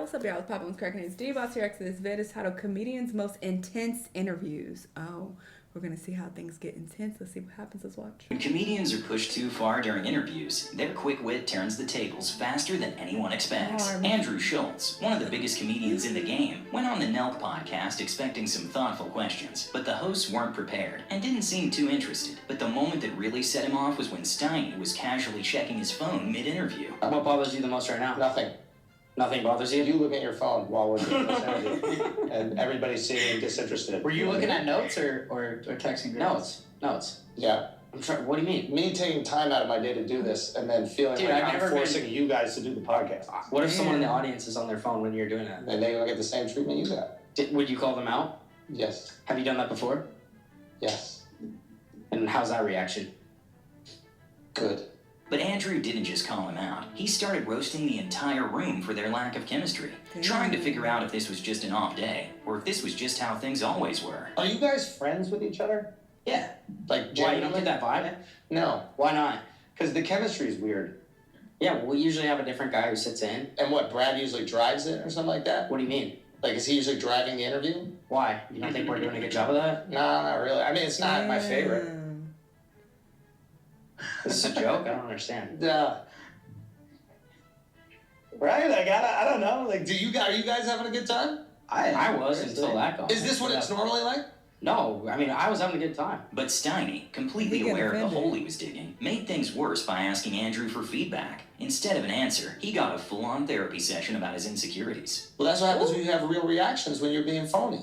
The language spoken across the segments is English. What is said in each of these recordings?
what's up, y'all? It's Papa with Cracking News. D-Boss here. This vid is titled Comedians' Most Intense Interviews. Oh, we're going to see how things get intense. Let's see what happens. Let's watch. When comedians are pushed too far during interviews, their quick wit turns the tables faster than anyone expects. Andrew Schultz, one of the biggest comedians in the game, went on the Nelk podcast expecting some thoughtful questions, but the hosts weren't prepared and didn't seem too interested. But the moment that really set him off was when Steiny was casually checking his phone mid-interview. What bothers you the most right now? Nothing. Nothing bothers you? You look at your phone while we're doing this interview, and everybody's seeming disinterested. Were you looking at notes or texting? Notes. Yeah. I'm trying. What do you mean? Me taking time out of my day to do this, and then feeling like I'm forcing you guys to do the podcast. What if someone in the audience is on their phone when you're doing that? And they don't get the same treatment you got. Would you call them out? Yes. Have you done that before? Yes. And how's that reaction? Good. But Andrew didn't just call him out. He started roasting the entire room for their lack of chemistry, trying to figure out if this was just an off day, or if this was just how things always were. Are you guys friends with each other? Yeah. Like, why, you don't get that vibe? No. Why not? Because the chemistry is weird. Yeah, well, we usually have a different guy who sits in. And what, Brad usually drives it or something like that? What do you mean? Like, is he usually driving the interview? Why? You don't think we're doing a good job of that? No, not really. I mean, it's not my favorite. This is a joke? I don't understand. Right? Like, I don't know. Like, are you guys having a good time? I was until that guy. Is this what it's normally like? No, I mean, I was having a good time. But Steiny, completely aware of the hole he was digging, made things worse by asking Andrew for feedback. Instead of an answer, he got a full-on therapy session about his insecurities. Well, that's what happens when you have real reactions when you're being phony.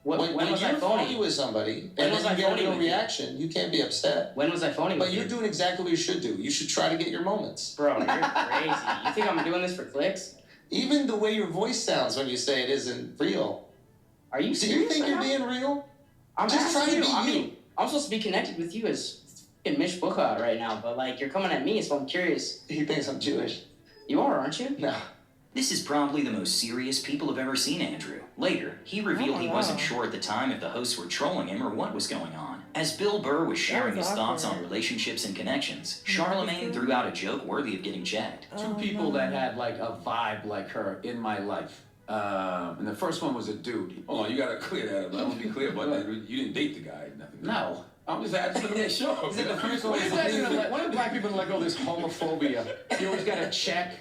When was I phony with somebody and then you get a real reaction, you can't be upset. When was I phony with you? But you're doing exactly what you should do. You should try to get your moments. Bro, you're crazy. You think I'm doing this for clicks? Even the way your voice sounds when you say it isn't real. Are you serious? Do you think you're being real? I'm just trying to be you. I mean, I'm supposed to be connected with you as f***ing Mish Bookout right now, but like, you're coming at me, so I'm curious. He thinks I'm Jewish. You are, aren't you? No. This is probably the most serious people have ever seen Andrew. Later, he revealed he wasn't sure at the time if the hosts were trolling him or what was going on. As Bill Burr was sharing his thoughts on relationships and connections, Charlemagne threw out a joke worthy of getting checked. Two people that had like a vibe like her in my life. And the first one was a dude. Hold on, you gotta clear that up. I want to be clear about that. You didn't date the guy, nothing. No. I'm just asking to make sure. Is it the first one? When do black people let go of this homophobia? You always gotta check.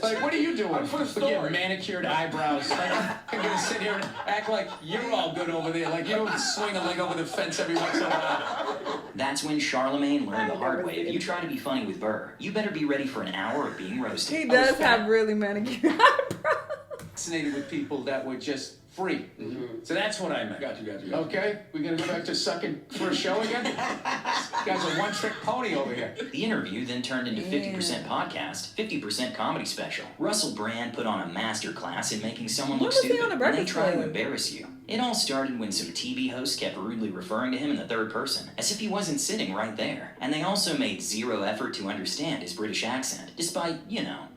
Like, what are you doing? With your manicured eyebrows. Like, I'm gonna sit here and act like you're all good over there. Like, you don't swing a leg over the fence every once in a while. That's when Charlemagne learned the hard way. If you try to be funny with Burr, you better be ready for an hour of being roasted. He does have really manicured eyebrows. Fascinated with people that were just free. So that's what I meant. Got you. Okay? We gonna go back to sucking for a show again? This guy's a one-trick pony over here. The interview then turned into 50% podcast, 50% comedy special. Russell Brand put on a master class in making someone look stupid when they try to embarrass you. It all started when some TV hosts kept rudely referring to him in the third person, as if he wasn't sitting right there. And they also made zero effort to understand his British accent, despite,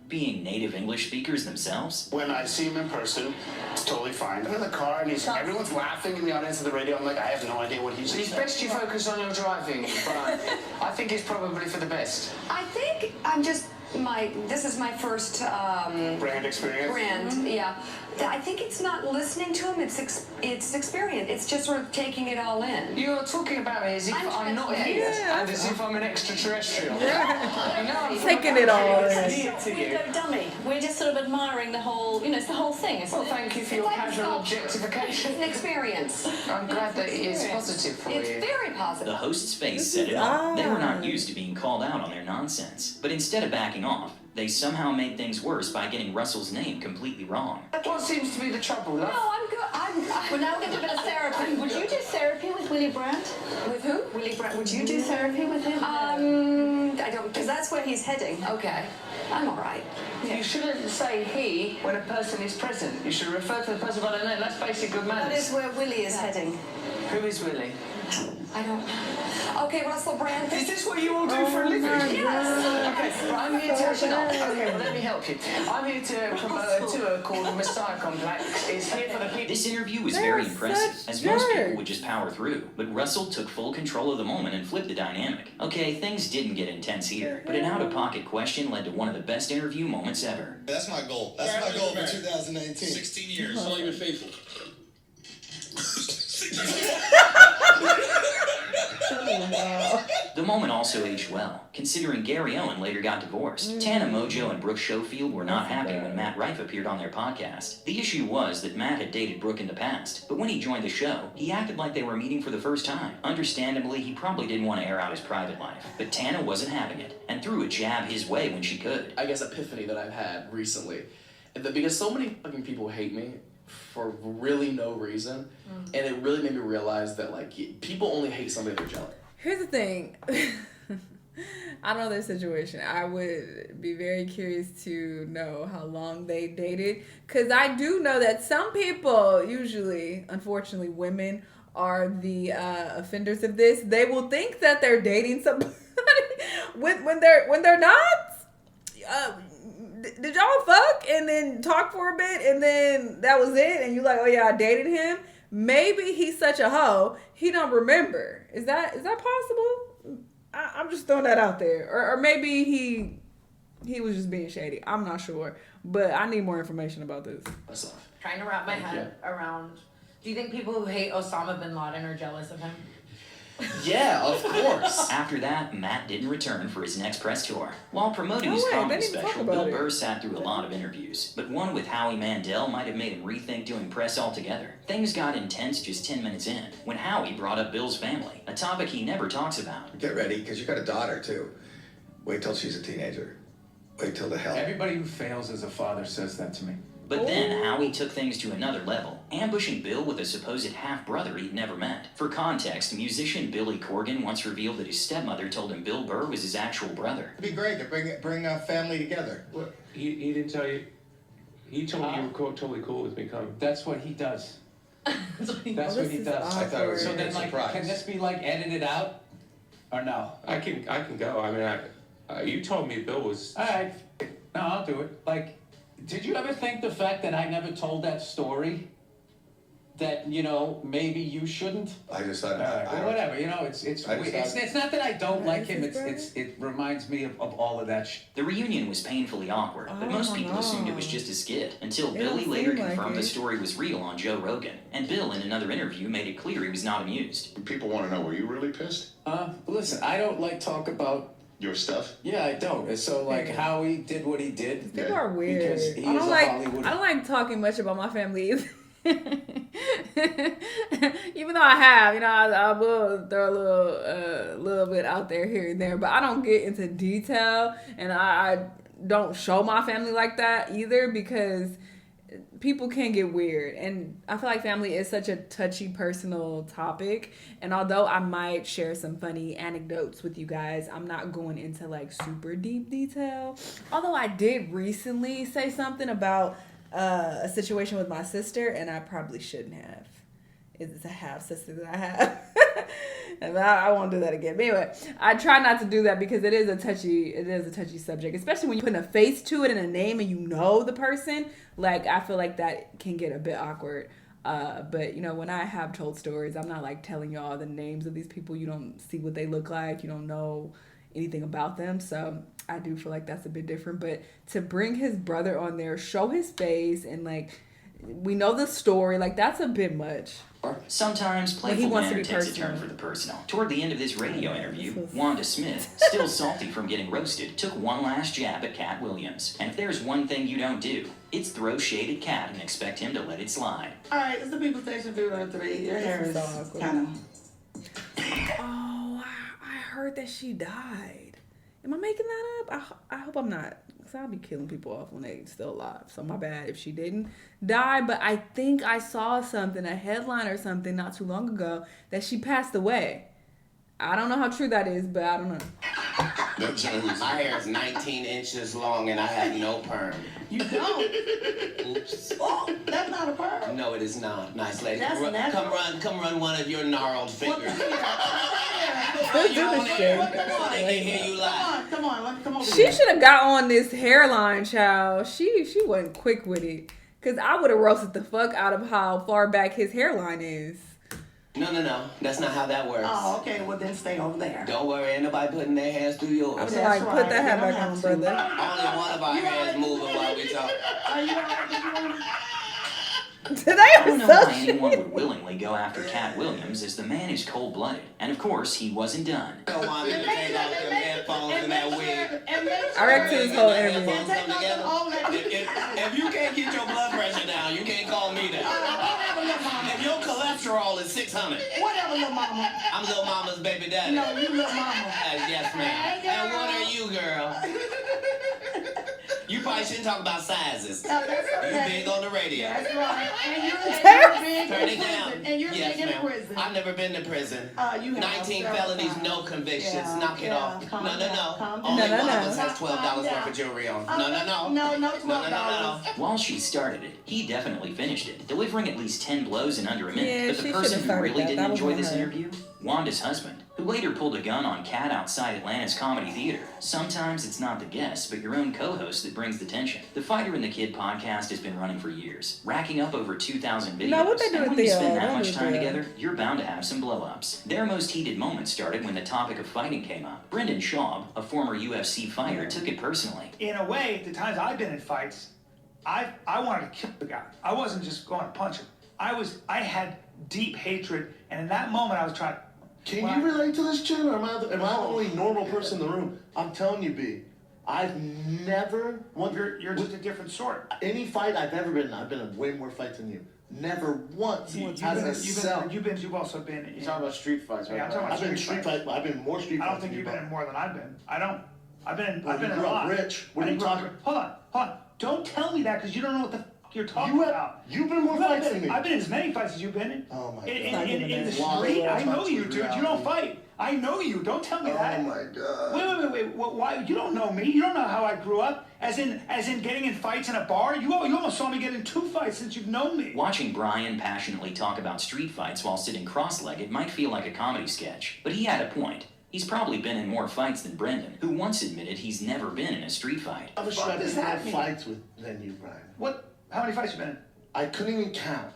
being native English speakers themselves. When I see him in person, it's totally fine. I'm in the car and everyone's laughing in the audience of the radio. I'm like, I have no idea what he's saying. It's best you focus on your driving, but I think it's probably for the best. I think this is my first brand experience. Yeah. I think it's not listening to him, it's experience. It's just sort of taking it all in. You're talking about me as if I'm not here and as if I'm an extraterrestrial. Taking it all in. We're no dummy. We're just sort of admiring the whole, it's the whole thing, isn't it? Well, thank you for your casual objectification. It's an experience. I'm glad that it is positive for you. It's very positive. The host's face said it all. They were not used to being called out on their nonsense. But instead of backing off, they somehow made things worse by getting Russell's name completely wrong. What seems to be the trouble, love? No, I'm good. Well, now we're going to do a bit of therapy. Would you do therapy with Willie Brandt? With who? Willie Brandt. Would you do therapy with him? I don't, because that's where he's heading. Okay. I'm all right. Yeah. You shouldn't say he when a person is present. You should refer to the person by their name. That's basic good manners. That is where Willie is heading. Who is Willie? I don't know. Okay, Russell Brand. Is this what you all do for a living? Yes. Okay, well, I'm here to... Okay, well, let me help you. I'm here to promote a tour called Messiah Complex. It's here for the people... This interview was very impressive, as most people would just power through. But Russell took full control of the moment and flipped the dynamic. Okay, things didn't get intense here, but an out-of-pocket question led to one of the best interview moments ever. That's my goal. That's my goal for 2018. 19. 16 years. How long you been faithful? The moment also aged well, considering Gary Owen later got divorced. Tana Mojo and Brooke Schofield were not happy when Matt Rife appeared on their podcast. The issue was that Matt had dated Brooke in the past, but when he joined the show, he acted like they were meeting for the first time. Understandably, he probably didn't want to air out his private life, but Tana wasn't having it, and threw a jab his way when she could. I guess epiphany that I've had recently, because so many fucking people hate me for really no reason, and it really made me realize that like people only hate somebody they're jealous. Here's the thing. I know their situation. I would be very curious to know how long they dated, because I do know that some people, usually, unfortunately, women are the offenders of this. They will think that they're dating somebody when they're not. Did y'all fuck and then talk for a bit and then that was it? And you're like, oh yeah, I dated him. Maybe he's such a hoe he don't remember. Is that possible? I'm just throwing that out there. Or maybe he was just being shady. I'm not sure, but I need more information about this. Trying to wrap my head around. Do you think people who hate Osama bin Laden are jealous of him? Yeah, of course. After that, Matt didn't return for his next press tour. While promoting his comedy special, Bill Burr sat through a lot of interviews, but one with Howie Mandel might have made him rethink doing press altogether. Things got intense just 10 minutes in, when Howie brought up Bill's family, a topic he never talks about. Get ready, because you got a daughter, too. Wait till she's a teenager. Wait till the hell. Everybody who fails as a father says that to me. But then Howie took things to another level, ambushing Bill with a supposed half-brother he'd never met. For context, musician Billy Corgan once revealed that his stepmother told him Bill Burr was his actual brother. It'd be great to bring a family together. Well, he didn't tell you. He told me you were totally cool with me coming. That's what he does. That's what he does. I thought it was so then, like, can this be like edited out, or no? I can go. I mean, you told me Bill was. All right. No, I'll do it. Like. Did you ever think the fact that I never told that story, that, you know, maybe you shouldn't? I just thought, well, whatever, you know, it's not that I don't like him, it reminds me of all of that shit. The reunion was painfully awkward, but most people assumed it was just a skit, until Billy later confirmed the story was real on Joe Rogan, and Bill in another interview made it clear he was not amused. People want to know, were you really pissed? Listen, I don't like talk about your stuff? Yeah, I don't. And so, like, Howie did what he did. People are weird. I don't like talking much about my family either. Even though I have, you know, I will throw a little bit out there here and there, but I don't get into detail, and I don't show my family like that either, because people can get weird, and I feel like family is such a touchy, personal topic, and although I might share some funny anecdotes with you guys, I'm not going into like super deep detail. Although I did recently say something about a situation with my sister, and I probably shouldn't have. It's a half sister that I have. And I won't do that again. But anyway, I try not to do that because it is a touchy subject, especially when you put a face to it and a name and you know the person. Like, I feel like that can get a bit awkward. But, you know, when I have told stories, I'm not like telling y'all the names of these people. You don't see what they look like. You don't know anything about them. So I do feel like that's a bit different. But to bring his brother on there, show his face, and like, we know the story, like, that's a bit much. Sometimes playful manner takes a turn for the personal. Toward the end of this radio interview, Wanda Smith, still salty from getting roasted, took one last jab at Katt Williams. And if there's one thing you don't do, it's throw shade at Katt and expect him to let it slide. All right, it's the People Station 303. Your hair is kind of... Oh, I heard that she died. Am I making that up? I hope I'm not. Because I'll be killing people off when they're still alive. So my bad if she didn't die. But I think I saw something, a headline or something not too long ago, that she passed away. I don't know how true that is, but I don't know. My hair is 19 inches long and I have no perm. You don't? Oops. Oh, that's not a perm. No, it is not. Nice lady. That's Come run one of your gnarled fingers. Come on. She should have got on this hairline, child. She wasn't quick with it. Because I would have roasted the fuck out of how far back his hairline is. No. That's not how that works. Oh, okay. Well, then stay over there. Don't worry. Ain't nobody putting their hands through yours. I was like, put that hat back on, brother. Only one of our hands moving while we talk. Are you all right? I don't know why anyone would willingly go after Katt Williams, as the man is cold-blooded. And of course, he wasn't done. Don't want me to take off them headphones and that wig. I reckon this whole interview. If you can't get your blood pressure down, you can't call me that. If your cholesterol is 600. Whatever, little mama. I'm little mama's baby daddy. No, you little mama. Yes, ma'am. And what are you, girl? You probably shouldn't talk about sizes. No, that's okay. You big on the radio. That's right. And you're big Turn it down. And you're yes, big in ma'am. prison. I've never been to prison. You have 19 felonies, no convictions. Yeah, Knock it off. No. Calm Only down. one of us has $12 worth of jewelry on. No, $12. While she started it, he definitely finished it, delivering at least 10 blows in under a minute. Yeah, but she the should've person who started really that. didn't That was enjoy on this her. interview, Wanda's husband, who later pulled a gun on Katt outside Atlanta's Comedy Theater. Sometimes it's not the guest, but your own co-host that brings the tension. The Fighter and the Kid podcast has been running for years, racking up over 2,000 videos. Now, what they do and with when you Theo? spend that What much is time Theo? together, you're bound to have some blow-ups. Their most heated moments started when the topic of fighting came up. Brendan Schaub, a former UFC fighter, took it personally. In a way, the times I've been in fights, I wanted to kill the guy. I wasn't just going to punch him. I had deep hatred, and in that moment I was trying. Can you relate to this, Jen, or am I the only normal person in the room? I'm telling you, B, I've never... You're just a different sort. Any fight I've ever been in, I've been in way more fights than you. Never once You've also been in... You're talking about street fights, right? Yeah, I'm talking about I've been street fight. I've been more street fights. I don't think you've been in more than I've been. I've been in a grew up lot. rich. What are you talking? Hold on. Don't tell me that because you don't know what the f you're talking about. You've been more fights than me. I've been in as many fights as you've been in. Oh my God. In the street, I know you, dude. You don't fight. I know you. Don't tell me that. Oh my God. Wait. Why? You don't know me. You don't know how I grew up. As in getting in fights in a bar. You almost saw me get in 2 fights since you've known me. Watching Brian passionately talk about street fights while sitting cross-legged might feel like a comedy sketch, but he had a point. He's probably been in more fights than Brendan, who once admitted he's never been in a street fight. I've been in more fights than you, Brian. What? How many fights you been in? I couldn't even count.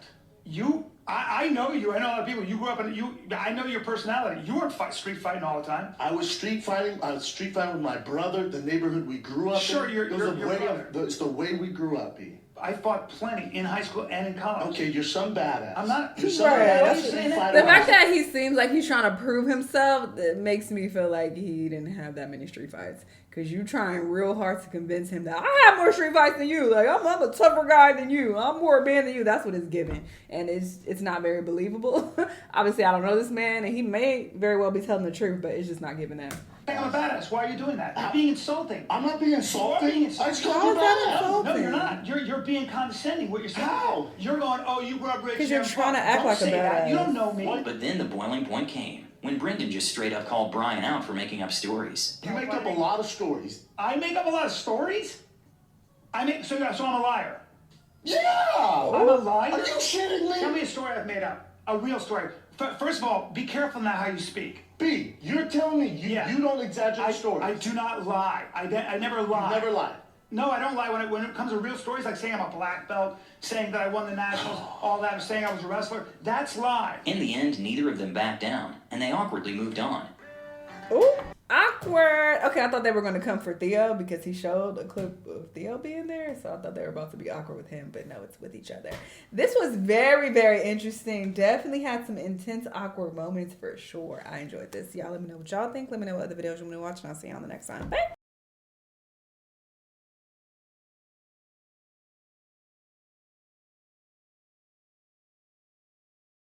I know you. I know a lot of people. You grew up I know your personality. You weren't street fighting all the time. I was street fighting. I was street fighting with my brother, the neighborhood we grew up Sure, in. your brother. It's the way we grew up, B. I fought plenty in high school and in college. Okay, you're some badass. I'm not. You're some badass. The fact that he seems like he's trying to prove himself, it makes me feel like he didn't have that many street fights. Because you trying real hard to convince him that I have more street fights than you. Like, I'm a tougher guy than you. I'm more banned than you. That's what it's giving. And it's not very believable. Obviously, I don't know this man, and he may very well be telling the truth, but it's just not giving that. I'm a badass. Why are you doing that? You're being insulting. I'm not being insulting. I just called you badass. No, you're not. You're being condescending. What you're saying? How? You're going, oh, you grew up rich. Because you're trying to act like a badass. You don't know me. But then the boiling point came, when Brendan just straight up called Brian out for making up stories. You make up a lot of stories. I make up a lot of stories? So I'm a liar. Yeah! I'm a liar? Are you shitting me? Tell me a story I've made up. A real story. First of all, be careful now how you speak. B, you're telling me you don't exaggerate stories. I do not lie. I never lie. You never lie. No, I don't lie when it comes to real stories, like saying I'm a black belt, saying that I won the nationals, all that, saying I was a wrestler. That's lie. In the end, neither of them backed down, and they awkwardly moved on. Ooh, awkward. Okay, I thought they were going to come for Theo because he showed a clip of Theo being there. So I thought they were about to be awkward with him, but no, it's with each other. This was very, very interesting. Definitely had some intense, awkward moments for sure. I enjoyed this. Y'all let me know what y'all think. Let me know what other videos you want to watch, and I'll see you on the next time. Bye.